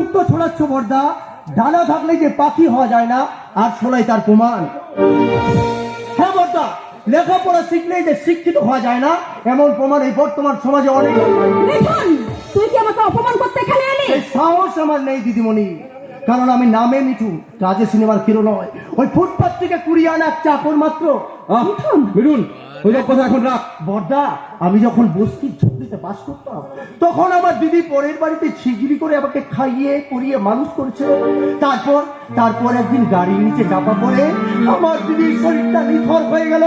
যুক্ত ছড়াচ্ছ বর্দা? ডানা থাকলে যে পাখি হওয়া যায় না, আর শোনাই তার প্রমাণ। হ্যাঁ বর্দা, লেখাপড়া শিখলেই যে শিক্ষিত হওয়া যায় না, এমন প্রমাণ এই বর্তমান সমাজে অনেক। তুই কি আমাকে অপমান করতে এখানে এলি? এই সাহস আমার নেই দিদিমণি, কারণ আমি নামে মিঠু, কাজে সিনেমার হিরো নয়। ওই ফুটপাত থেকে কুড়িয়ে আনা এক চাকর মাত্র। মিঠুন, ওই সব কথা এখন রাখ। বর্দা, আমি যখন বস্তির ঝুঁকিতে বাস করতাম, তখন আমার দিদি পরের বাড়িতে ছিগিরি করে আমাকে খাইয়ে পরিয়ে মানুষ করেছে। তারপর একদিন গাড়ির নিচে চাপা পড়ে আমার দিদির শরীরটা নিথর হয়ে গেল,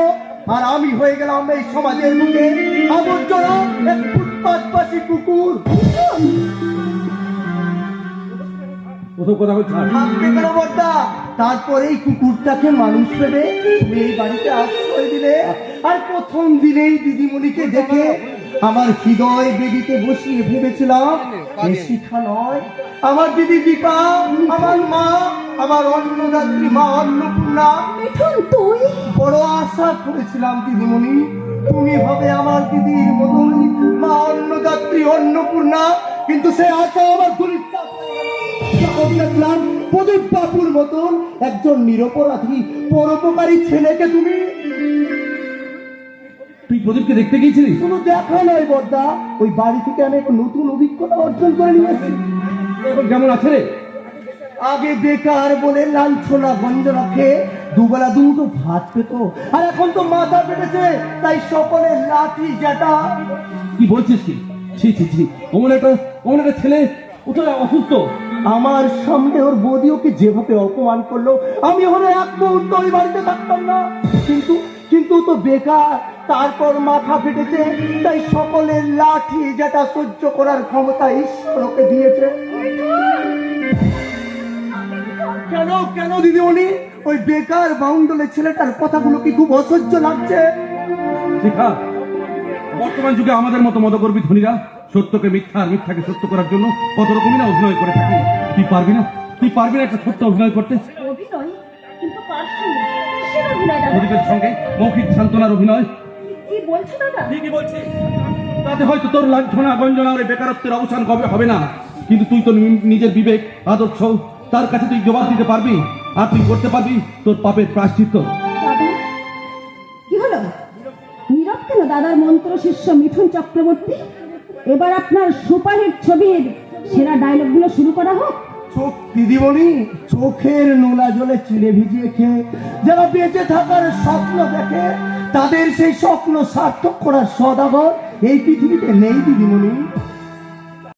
আর আমি হয়ে গেলাম এই সমাজের বুকে আবর্জনা, এক ফুটপাতবাসী কুকুর। তারপর এই কুকুরটাকে মানুষ ভেবে তুমি এই বাড়িতে আশ্রয় দিলে, আর প্রথম দিনেই দিদিমণিকে দেখে আমার হৃদয় বেদিতে বসিয়ে ভেবেছিলাম এ শিখা নয়, আমার দিদি দীপা, আমার মা, আমার অন্নদাত্রী মা অন্নপূর্ণা। তুই বড় আশা করেছিলাম দিদিমণি, তুমি হবে আমার দিদির মতন মা অন্নদাত্রী অন্নপূর্ণা, কিন্তু সে আশা আমার দুরিতা। দেখলাম প্রদীপ বাবুর মতন একজন নিরপরাধী পরোপকারী ছেলেকে তুমি। তুই প্রদীপকে দেখতে গিয়েছিলি? শুধু দেখা নয় বর্দা, ওই বাড়ি থেকে আমি এক নতুন অভিজ্ঞতা অর্জন করে নিয়েছি। এখন কেমন আছে রে? আগে বেকার বলে লাঞ্ছনা গঞ্জ রাখে দুবেলা দুটো ভাত পেত, আর এখন তো মাথা পেটেছে, তাই সকলের লাঠি জ্যাটা। কি বলছিস কি? ছি ছি ছি, অমন একটা ছেলে কোথায় অসুস্থ। আমার সামনে ওর বৌদি ওকে যেভাবে অপমান করলো, আমি হলে এক মুহূর্ত ওই বাড়িতে থাকতাম না। কিন্তু তো বেকার, তারপর মাথা ফেটেছে, তাই সকলের লাঠি যেটা সহ্য করার ক্ষমতা ঈশ্বর ওকে দিয়েছে। কেন দিদিমণি, ওই বেকার বাউন্ডলে ছেলেটার কথাগুলো কি খুব অসহ্য লাগছে? শিখা, বর্তমান যুগে আমাদের মতো মদগর্বী ধনীরা সত্যকে মিথ্যা আর মিথ্যাকে সত্য করার জন্য কত রকমই না অভিনয় করে থাকি। তুই পারবি না একটা সত্য অভিনয় করতে? অভিনয়? কিন্তু কার সঙ্গে? কিসের অভিনয় দাদা? প্রদীপের সঙ্গে মৌখিক সান্ত্বনার অভিনয়। কি বলছো দাদা? ঠিকই বলছি। তাতে হয়তো তোর লাঞ্ছনা গঞ্জনা আর বেকারত্বের অবসান কবে হবে না, কিন্তু তুই তো নিজের বিবেক আদর্শ তার কাছে তুই জবাব দিতে পারবি, আর তুই করতে পারবি তোর পাপের প্রায়শ্চিত্ত। দাদা, কি হলো? নীরব কেন দাদার মন্ত্র শিষ্য মিঠুন চক্রবর্তী? এবার আপনার সুপারহিট ছবির সেরা ডায়লগগুলো শুরু করা হোক। দিদিমণি, চোখের নোনা জলে চিড়ে ভিজিয়ে খেয়ে যারা বেঁচে থাকার স্বপ্ন দেখে, তাদের সেই স্বপ্ন সার্থক করার সদাগর এই পৃথিবীতে নেই দিদিমণি।